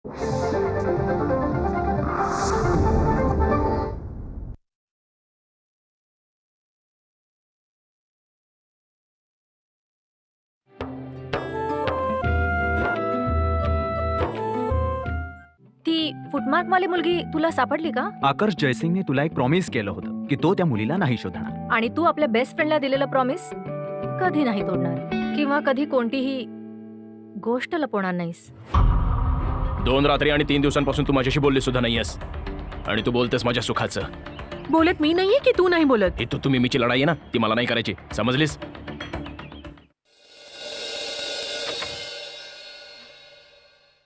ती फुटमार्क वाली मुलगी तुला सापडली का? आकर्ष जयसिंगने तुला एक प्रॉमिस केलं होतं की तो त्या मुलीला नाही शोधणार. आणि तू आपल्या बेस्ट फ्रेंडला दिलेलं प्रॉमिस कधी नाही तोडणार किंवा कधी कोणतीही गोष्ट लपवणार नाहीस. 2 रात्री आणि 3 दिवसांपासून तू माझ्याशी बोलली सुद्धा नाहीयेस आणि तू बोलतेस माझ्या सुखाचं. बोलत मी नाहीये की तू नाही बोलत? ही तू मीची लढाई आहे ना, ती मला नाही करायची, समजलीस?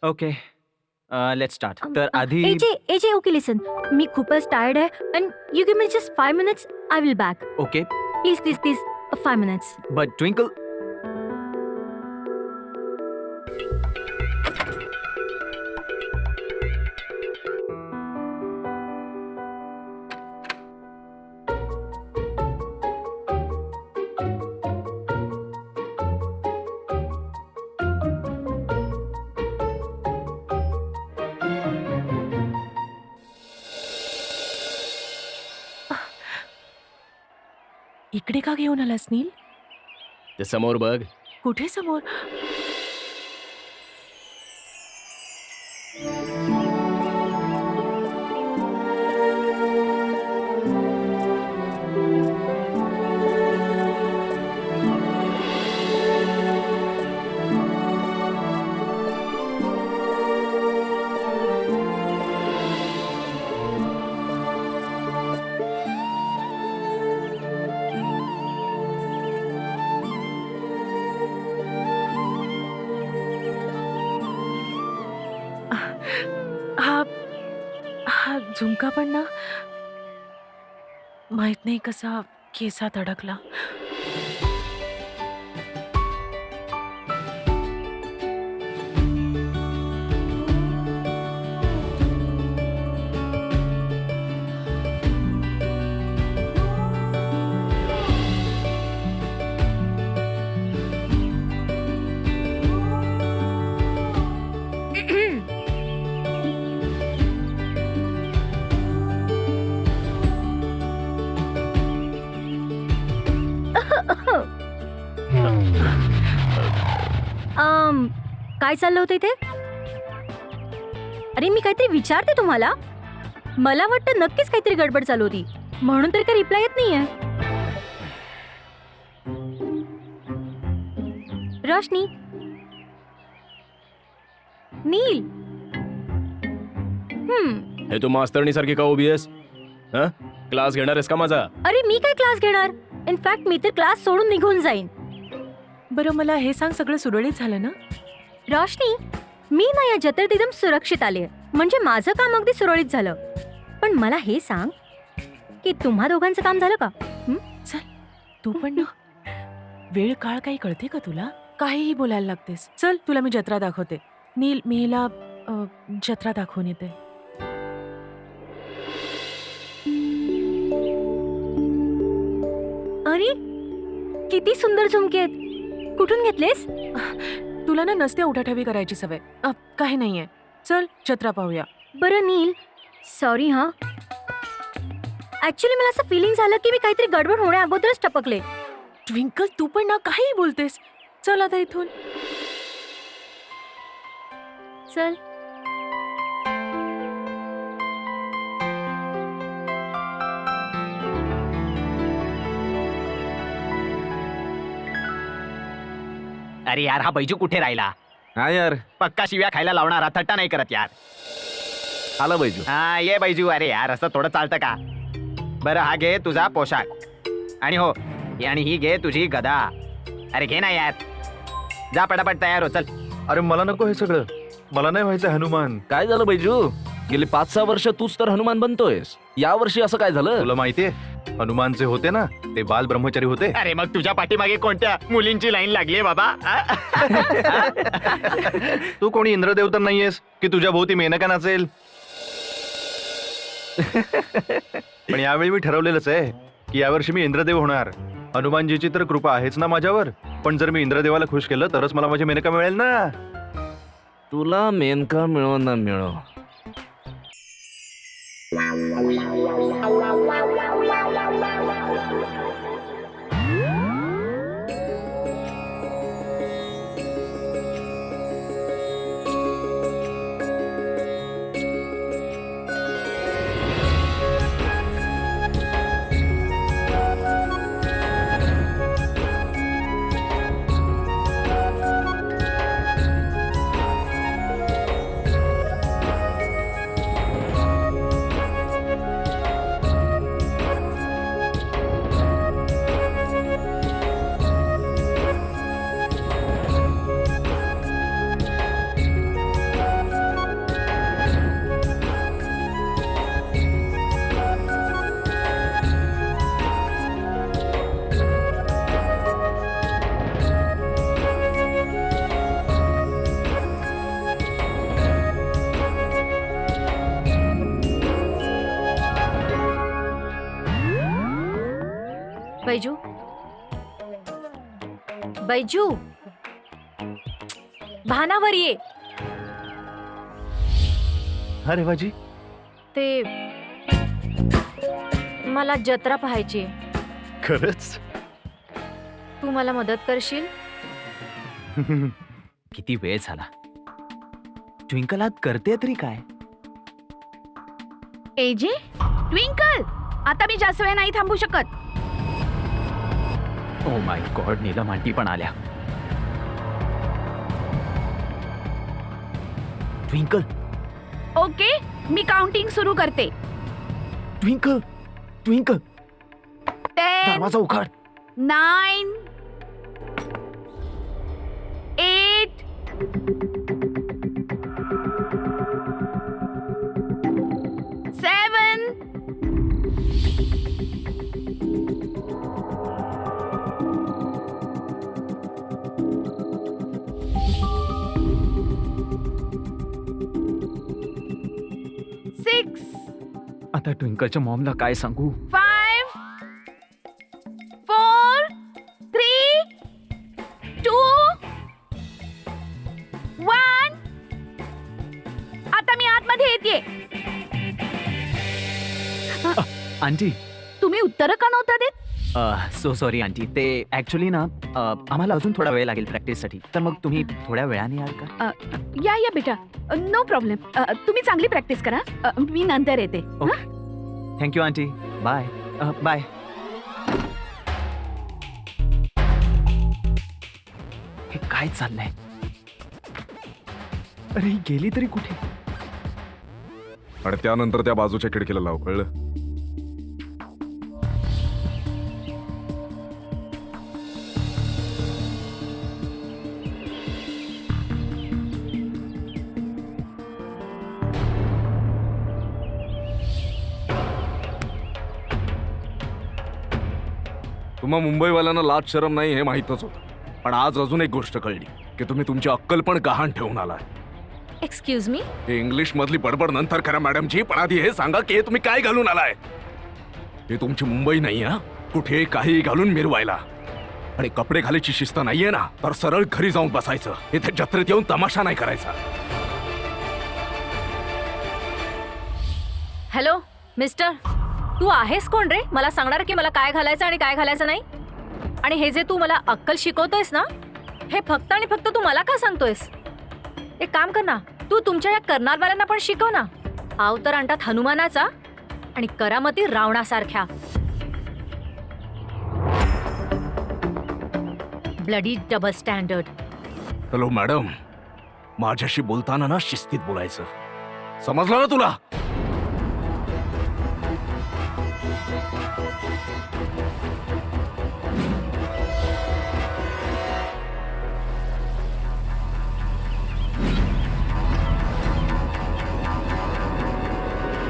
Okay, let's start. तर आधी एजे ओके लिसन, मी खूपच टायर्ड आहे and you give me just 5 minutes, I will back. Okay, please please please 5 minutes. But twinkle, इकडे का घेऊन आलास नील? ते समोर बघ. कुठे समोर? हा झुमका पण ना माहित नाही कसा केसात अडकला. काय चाललं होतं इथे? अरे मी काहीतरी विचारते तुम्हाला. मला वाटतं नक्कीच काहीतरी गडबड चालू होती म्हणून तरी काही रिप्लाय येत नाहीये. रोशनी, नील, हे तू मास्तरणीसारखी का उभी आहेस? हं? क्लास घेणार आहेस का माझा? अरे मी काय क्लास घेणार? इनफॅक्ट मी तर क्लास सोडून निघून जाईन. बरं मला हे सांग, सगळं सुरळीत झालं ना? रोशनी, मी ना या जत्रेत एकदम सुरक्षित आले, म्हणजे माझं काम अगदी सुरळीत झालं. पण मला हे सांग की तुम्हा दोघांचं काम झालं का? चल तू पण ना, वेळ काळ काही कळते का तुला? काहीही बोलायला लागतेस. चल तुला मी जत्रा दाखवते. नील, मी हिला जत्रा दाखवून येते. अरे किती सुंदर झुमके आहेत. कुठून घेतलेस? तुला ना नसते उठाठेवी करायची सवय. काही नाहीये, चल जत्रा पाहूया. बरं नील, सॉरी हा. ऍक्च्युली मला असं फिलिंग झालं की मी काहीतरी गडबड होण्या अगोदरच टपकले. ट्विंकल, तू पण ना काहीही बोलतेस. चल आता इथून चल. अरे यार, हा बैजू कुठे राहिला? हा यार, पक्का शिव्या खायला लावणार, थट्टा नाही करत यार. आला बैजू. हा ये बैजू. अरे यार, असं थोडं चालतं का? बरं हा घे तुझा पोशाख, आणि हो आणि ही घे तुझी गदा. अरे घे ना यार, जा पटापट तयार हो, चल. अरे मला नको हे सगळं, मला नाही व्हायचं हनुमान. काय झालं बैजू? गेली 5-6 वर्ष तूच तर हनुमान बनतोयस, या वर्षी असं काय झालं? तुला माहितीये हनुमान जे होते ना ते बाल ब्रह्मचारी होते. अरे मग तुझ्या पाठीमागे कोणत्या मुलींची लाईन लागली बाबा? तू कोणी इंद्रदेव तर नाहीयेस की तुझ्या भोवती मेनका नाचेल. पण यावेळी मी ठरवलेलंच आहे की यावर्षी मी इंद्रदेव होणार. हनुमानजीची तर कृपा आहेच ना माझ्यावर, पण जर मी इंद्रदेवाला खुश केलं तरच मला माझी मेनका मिळेल ना. तुला मेनका मिळो ना मिळो, बैजू, बैजू, भानावर ये. हा रेवाजी. ते मला जत्रा पाहायची. खरंच? तू मला मदत करशील? किती वेळ झाला. ट्विंकल आत करते तरी काय? एजे, ट्विंकल, आता मी जास्त वेळ नाही थांबू शकत. Oh my God, Neelam aunty पण आल्या. ट्विंकल, ओके, मी काउंटिंग सुरू करते. ट्विंकल, ट्विंकल, 10, दरवाजा उघड. 9, 8, 7, 6, आता ट्विंकलच्या मॉमला काय सांगू? 5, 4, 3, 2, 1. आता मी आतमध्ये येते. आंटी, तुम्ही उत्तर का नव्हता देत? So sorry aunty. ते ऍक्च्युली ना आम्हाला अजून थोडा वेळ लागेल प्रॅक्टिससाठी. तर मग तुम्ही थोड्या वेळाने याल का? या या बेटा, नो प्रॉब्लेम. तुम्ही चांगली प्रॅक्टिस करा. मी नंतर येते. Okay, thank you aunty. Bye. Bye. हे काय चाललंय? अरे ही गेली तरी कुठे? आणि त्यानंतर त्या बाजूच्या खिडकीला लाव, कळलं? तुम्हा मुंबईवाल्यांना लाज शरम नाही हे माहीतच होतं, पण आज अजून एक गोष्ट कळली की तुम्ही तुमची अक्कल पण गहाण ठेवून आलाय. Excuse me. हे इंग्लिश मधली बडबड नंतर करा मॅडमजी, पण आधी हे सांगा की हे तुम्ही काय घालून आलाय. हे तुमची मुंबई नाही हा, कुठे काही घालून मिरवायला. आणि कपडे घालायची शिस्त नाहीये ना, तर सरळ घरी जाऊन बसायचं. इथे जत्रेत येऊन तमाशा नाही करायचा. हॅलो मिस्टर, तू आहेस कोण रे? मला सांगणार की मला काय घालायचं आणि काय घालायचं नाही? आणि हे जे तू मला अक्कल शिकवतोयस ना, हे फक्त आणि फक्त तू मला का सांगतोयस? एक काम कर ना, तू तुमच्या या करणारवाल्यांना पण शिकव ना. अवतार आणतात हनुमानाचा आणि करामती रावणासारख्या. Bloody double standard. Hello madam, माझ्याशी बोलताना ना शिस्तीत बोलायचं, समजलं ना तुला?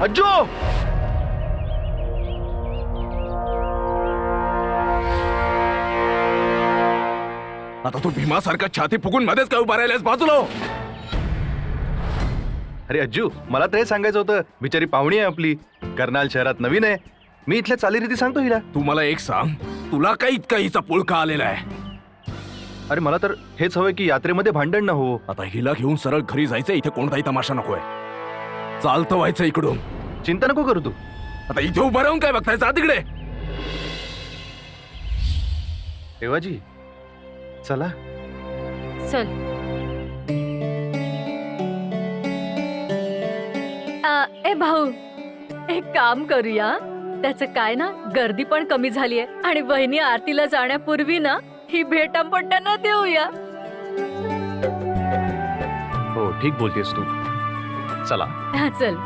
अज्जो, आता तू भीमासारखा छाती फुगून मध्येच काय उभा राहिलास? बाजूला हो. अरे अज्जू, मला तर हे सांगायचं होतं, बिचारी पाहुणी आहे आपली, कर्नाल शहरात नवीन आहे. मी इथल्या चालीरीती सांगतो हिला. तू मला एक सांग, तुला काय इतका हिचा पुळका आलेला आहे? अरे मला तर हेच हवंय की यात्रेमध्ये भांडण ना हो. आता हिला घेऊन सरळ घरी जायचं, इथे कोणताही तमाशा नकोय. चालतं व्हायचं इकडून. चिंता नको करू तू. आता इथे उभं राहून काय बघताय, जा तिकडे. देवाजी चला. चल. ए भाऊ, एक काम करूया. त्याचं काय ना, गर्दी पण कमी झालीये आणि वहिनी आरतीला जाण्यापूर्वी ना ही भेट आपण त्यांना देऊया. हो ठीक बोलतेस तू. चला. हा, चल.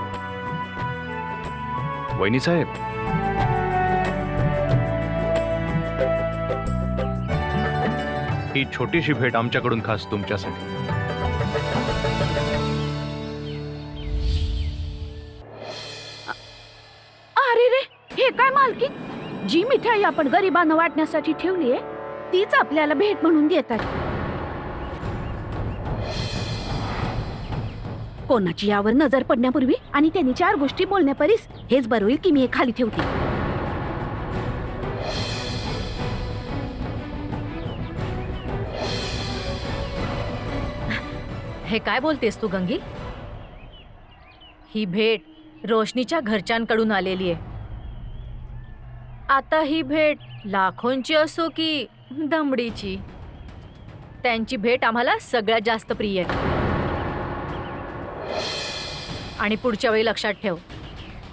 वहिनी साहेब, ही छोटीशी भेट आमच्याकडून खास तुमच्यासाठी. अरे रे, हे काय मालकी, जी मिठाई आपण गरिबांना वाटण्यासाठी ठेवलीये तीच आपल्याला भेट म्हणून देतात. कोणाची यावर नजर पडण्यापूर्वी आणि त्यांनी 4 गोष्टी बोलण्यापरीस हेच बरं होईल की मी हे खाली ठेवते. हे काय बोलतेस तू गंगी? ही भेट रोशनीच्या घरच्यांकडून आलेली आहे. आता ही भेट लाखोंची असो की दमडीची, त्यांची भेट आम्हाला सगळ्यात जास्त प्रिय आहे. आणि पुढच्या वेळी लक्षात ठेव,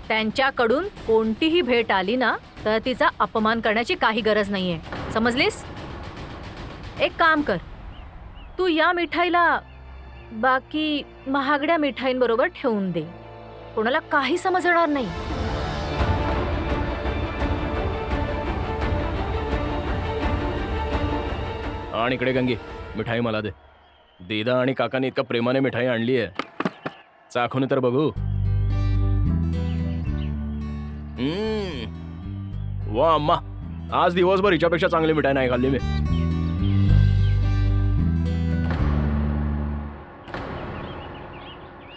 त्यांच्याकडून कोणतीही भेट आली ना तर तिचा अपमान करण्याची काही गरज नाहीये. समजलीस? एक काम कर, तू या मिठाईला बाकी महागड्या मिठाईंबरोबर ठेवून दे. कोणाला काही समजणार नाही. आणि इकडे गंगी, मिठाई मला दे. दीदा आणि काकाने इतका प्रेमाने मिठाई आणली आहे, चाखून तर बघू. वा अम्मा, आज दिवसभर हिच्यापेक्षा चांगली मिठाई नाही खाल्ली मी.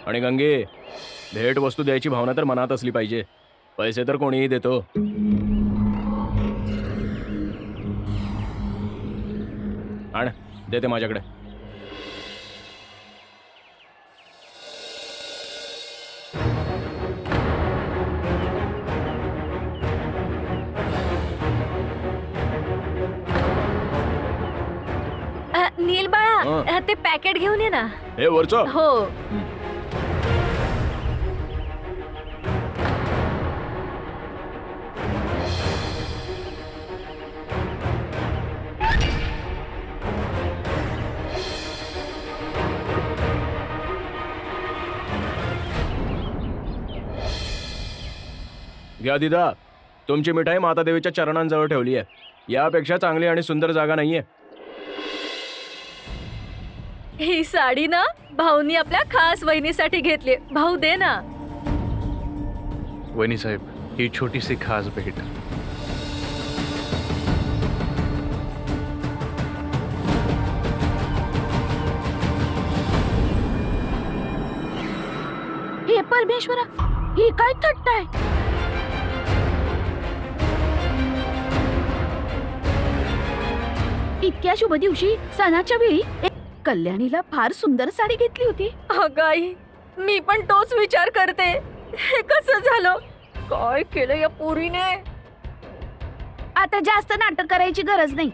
आणि गंगे, भेट वस्तू द्यायची भावना तर मनात असली पाहिजे. पैसे तर कोणीही देतो. आण, देते माझ्याकडे. नील बाळा, ते पॅकेट घेऊन ये ना. हे वरचं. हो. घ्या दीदा, तुमची मिठाई मातादेवीच्या चरणांजवळ ठेवली आहे. यापेक्षा चांगली आणि सुंदर जागा नाहीये. ही साडी ना भाऊनी आपल्या खास वहिनीसाठी घेतली. भाऊ दे ना. वहिनी साहेब, ही छोटीशी खास भेट. हे परमेश्वरा, ही काय थट्टा आहे. इतक्या शुभ दिवशी सणाच्या वेळी कल्याणीला फार सुंदर साडी घेतली होती. अगं आई, मी पण तोच विचार करते. हे कसं झालं? काय केलं या पोरीने? आता जास्त नाटक करायची गरज नाही.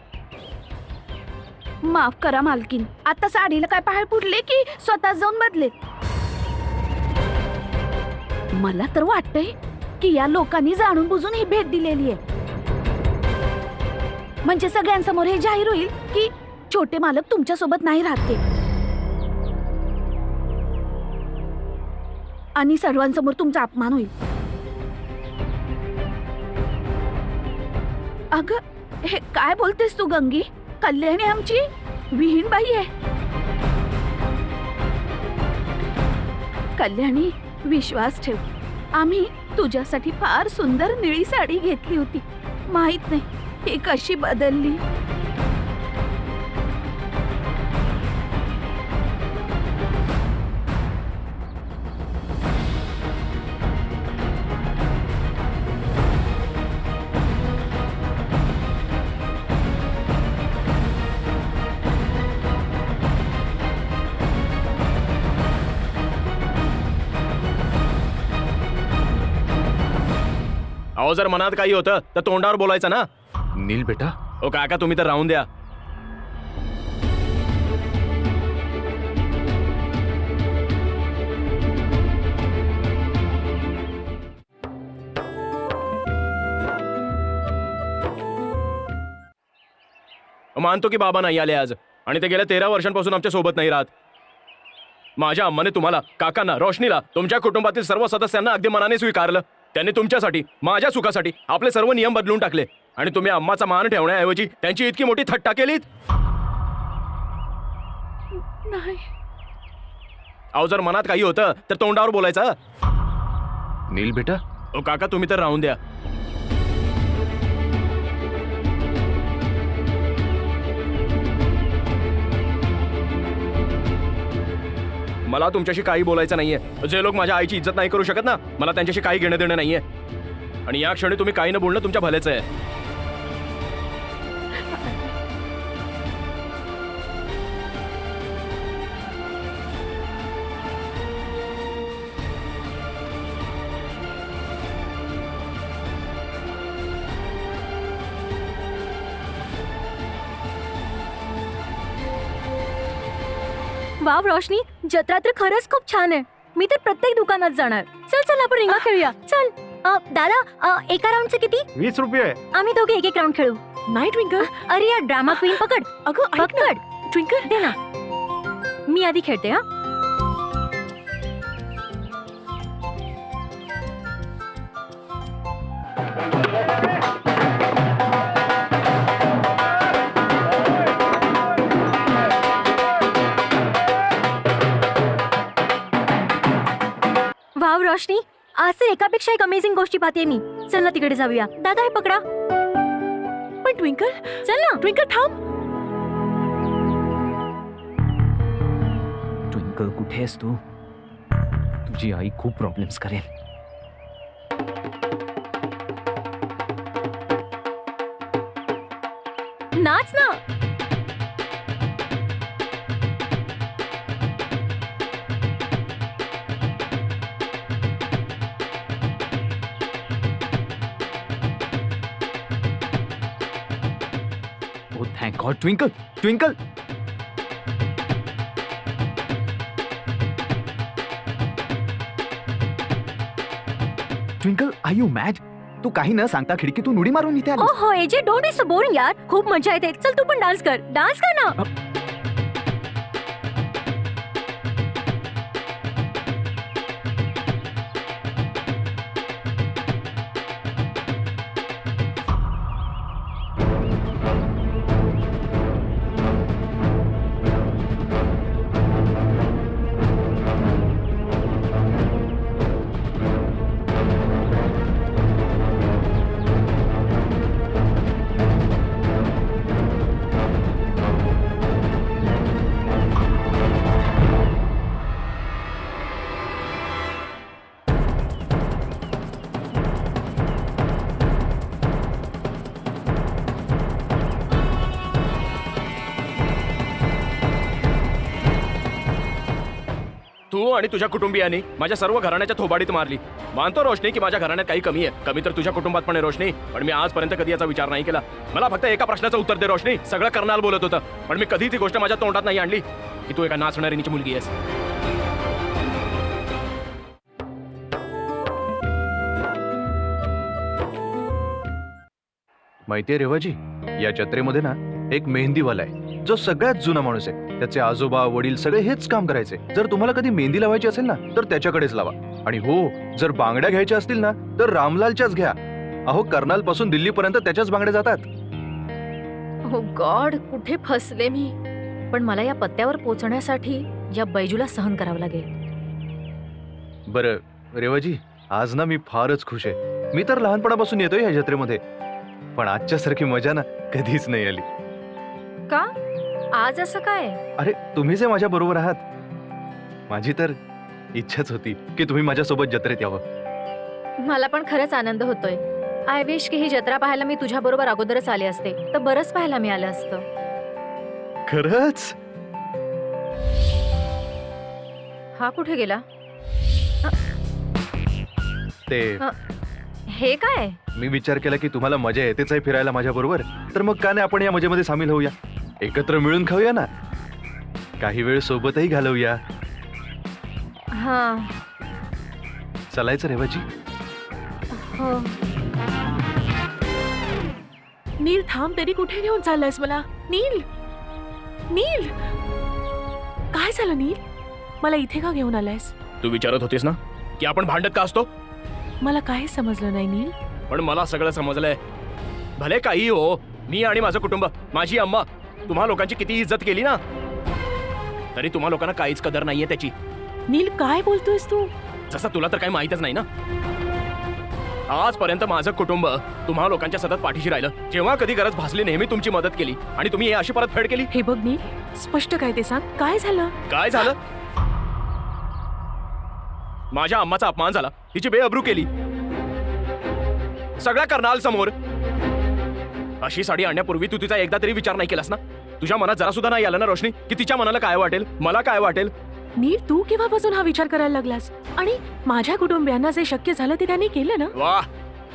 माफ करा मालकीन, आता साडीला काय पहाड फुटले की स्वतः जाऊन बदलेत. मला तर वाटतंय की या लोकांनी जाणून बुजून ही भेट दिलेली आहे. म्हणजे सगळ्यांसमोर हे जाहीर होईल की छोटे मालक तुमच्या सोबत नाही राहते आणि सर्वांसमोर तुमचा अपमान होईल. अगं, हे काय बोलतेस तू गंगी? कल्याणी आमची विहीण बाई आहे. कल्याणी, विश्वास ठेव, आम्ही तुझ्यासाठी फार सुंदर निळी साडी घेतली होती. माहित नाही ही कशी बदलली. अहो जर मनात काही होतं तर तोंडावर बोलायचं ना. नील बेटा, ओ काका तुम्ही तर राहून द्या. मानतो की बाबा नाही आले आज, आणि ते गेल्या 13 वर्षांपासून आमच्या सोबत नाही राहत. माझ्या अम्माने तुम्हाला, काकांना, रोशनीला, तुमच्या कुटुंबातील सर्व सदस्यांना अगदी मनाने स्वीकारलं. त्यांनी तुमच्यासाठी, माझ्या सुखासाठी आपले सर्व नियम बदलून टाकले, आणि तुम्ही अम्माचा मान ठेवण्याऐवजी त्यांची इतकी मोठी थट्टा केलीत. नाही. अहो जर मनात काही होतं तर तोंडावर बोलायचं. नील बेटा, ओ काका तुम्ही तर राहून द्या. मला तुमच्याशी काही बोलायचं नाहीये. जे लोक माझ्या आईची इज्जत नाही करू शकत ना, मला त्यांच्याशी काही घेणं देणं नाहीये. आणि या क्षणी तुम्ही काही न बोलणं तुमच्या भल्याचं आहे. वाव रोशनी, जत्रा तर खरंच खूप छान आहे. मी तर प्रत्येक दुकानात जाणार. चल चल आपण रिंगा खेळूया. चल. दादा, एका राऊंडचे किती? 20 रुपये. आम्ही दोघे एक एक राऊंड खेळू. नाही ट्विंकल. अरे या ड्रामा क्वीन पकड. अगं ऐक ना. पकड. ट्विंकल, दे ना. मी आधी खेळते हा. वाव रोशनी, आज तर एकापेक्षा एक अमेझिंग गोष्टी पाहते मी. चल ना तिकडे जाऊया. दादा हे पकडा. पण ट्विंकल, चल ना. ट्विंकल थांब. ट्विंकल कुठे आहेस तू? तुझी आई खूप प्रॉब्लेम्स करेल. नाच ना. Oh, thank God, Twinkle! Twinkle! Twinkle, are you mad? तू काही न सांगता खिडकीतून उडी मारून इथे आली. ओहो AJ, don't be so boring यार. खूप मजा येते. चल तू पण डान्स कर. डान्स कर ना. तू आणि तुझ्या कुटुंबियांनी माझ्या सर्व घराण्याच्या थोबाडीत मारली. मानतो रोशनी की माझ्या घराण्यात काही कमी आहे. कमी तर तुझ्या कुटुंबात पण आहे रोशनी, पण मी आजपर्यंत कधी याचा विचार नाही केला. मला फक्त एका प्रश्नाचं उत्तर दे रोशनी. सगळं करनाल बोलत होतं, पण मी कधी ती गोष्ट माझ्या तोंडात नाही आणली की तू एका नाचणारीची मुलगी आहेस. माहितीये रेवाजी, या जत्रेमध्ये ना एक मेहंदीवाला आहे जो सगळ्यात जुना माणूस आहे. त्याचे आजोबा वडील सगळे हेच काम करायचे. जर तुम्हाला कधी मेहंदी लावायची असेल ना तर त्याच्याकडेच लावा. आणि हो, जर बांगड्या घ्यायच्या असतील ना तर रामलालच्याच घ्या. अहो, कर्नाल पासून दिल्लीपर्यंत त्याच्याच बांगड्या जातात. हो गॉड, कुठे फसले मी. पण मला या पत्त्यावर पोहोचण्यासाठी या बैजूला सहन करावं लागेल. बरं रेवाजी, आज ना मी फारच खुश आहे. मी तर लहानपणापासून येतोय या जत्रेमध्ये, पण आजच्यासारखी मजा ना कधीच नाही आली. का? आज असं काय? अरे, तुम्ही जे माझ्या बरोबर आहात. माझी तर इच्छाच होती की तुम्ही माझ्यासोबत जत्रेत यावं. मला पण खरंच आनंद होतोय. आय विश की ही जत्रा पाहायला मी तुझ्या बरोबर अगोदरच आले असते तर बरंच पाहायला मिळालं असतं. खरंच? हा कुठे गेला? ते अ. हे काय? मी विचार केला की तुम्हाला मजा येतेच आहे फिरायला माझ्या बरोबर, तर मग का नाही आपण या मजेमध्ये सामील होऊया, एकत्र मिळून खाऊया ना, काही वेळ सोबतही घालवूया. हा. चालायचं रेवाजी? हो. नील थांब, तरी कुठे घेऊन चाललायस मला? नील, नील, काय झालं नील? मला इथे का घेऊन आलायस? तू विचारत होतीस ना की आपण भांडत का असतो, मला काही समजलं नाही नील. पण मला सगळं समजलंय. भले काही हो, मी आणि माझं कुटुंब, माझी अम्मा तुम्हा लोकांची किती इज्जत केली ना, तरी तुम्हा लोकांना काहीच कदर नाहीये त्याची. नील काय बोलतोयस तू? जसं तुला तर काही माहितच नाही ना. आजपर्यंत माझं कुटुंब तुम्हा लोकांच्या सतत पाठीशी राहिलं. जेव्हा कधी गरज भासली नेहमी तुमची मदत केली, आणि तुम्ही हे अशी परतफेड केली. हे बघ नील, स्पष्ट काय ते सांग, काय झालं? काय झालं? माझ्या अम्माचा अपमान झाला, तिची बेअब्रू केली सगळ्या कर्नाल समोर. अशी साडी आणण्यापूर्वी तू तिचा एकदा तरी विचार नाही केलास ना? तुझ्या मनात जरा सुद्धा नाही आलं ना रोशनी, की तिच्या मनाला काय वाटेल, मला काय वाटेल? नील, तू केव्हापासून हा विचार करायला लागलास? आणि माझ्या कुटुंबियांना जे शक्य झालं ते त्यांनी केलं ना. वा,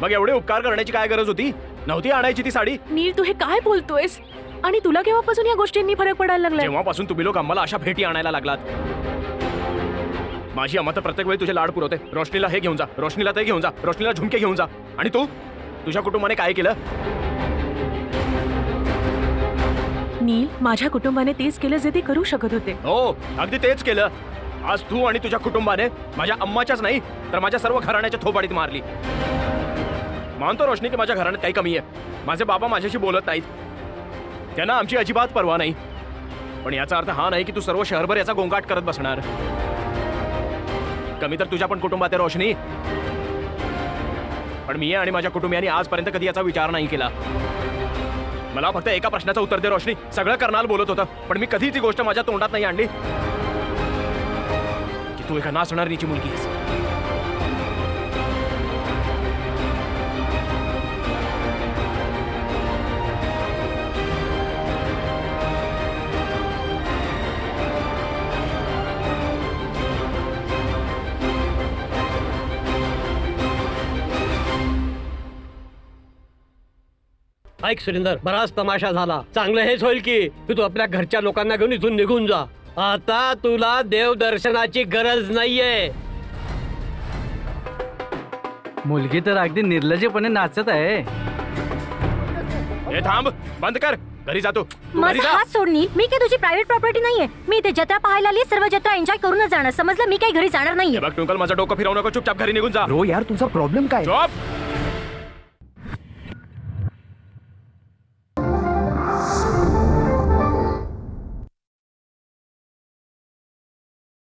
मग एवढे उपकार करण्याची काय गरज होती? नव्हती आणायची ती साडी. नील, तू हे काय बोलतोयस? आणि तुला केव्हापासून या गोष्टींनी फरक पडायला लागलाय? जेव्हापासून तुम्ही लोक आम्हाला अशा भेटी आणायला लागलात. माझी अम्मा तर प्रत्येक वेळी तुझे लाड पुरवते. रोशनीला हे घेऊन जा, रोशनीला ते घेऊन जा, रोशनीला झुमके घेऊन जा. आणि तू, तुझ्या कुटुंबाने काय केलं? नील, माझ्या कुटुंबाने तेच केलं जे ते करू शकत होते. हो, अगदी तेच केलं. आज तू आणि तुझ्या कुटुंबाने माझ्या अम्माच्याच नाही तर माझ्या सर्व घराण्याच्या थोबाडीत मारली. मानतो रोशनी की माझ्या घराण्यात काही कमी आहे. माझे बाबा माझ्याशी बोलत नाहीत, त्यांना आमची अजिबात पर्वा नाही. पण याचा अर्थ हा नाही की तू सर्व शहरभर याचा गोंगाट करत बसणार. कमी तर तुझ्या पण कुटुंबात आहे रोशनी. पण मी आणि माझ्या कुटुंबियांनी आजपर्यंत कधी याचा विचार नाही केला. मला फक्त एका प्रश्नाचं उत्तर दे रोशनी. सगळं करणार बोलत होतं, पण मी कधी ती गोष्ट माझ्या तोंडात नाही आणली की तू एका नाचणारीची मुलगी आहेस. ऐक सुरेंदर, बराच तमाशा झाला. चांगलं हेच होईल की तू आपल्या घरच्या लोकांना घेऊन इथून निघून जा. आता तुला देवदर्शनाची गरज नाहीये. मुलगी तर अगदी निर्लज्जपणे नाचत आहे. हे थांब, बंद कर. घरी जातो. माझा हात सोड नील. मी काय तुझी प्रायव्हेट प्रॉपर्टी नाहीये. मी इथे जत्रा पाहायला आली, सर्व जत्रा एन्जॉय करूनच जाणार, समजलं? मी काही घरी जाणार नाहीये. बघ ट्विंकल, माझं डोकं फिरवू नको, चुपचाप घरी निघून जा. रो यार, तुझा प्रॉब्लेम काय? चुप.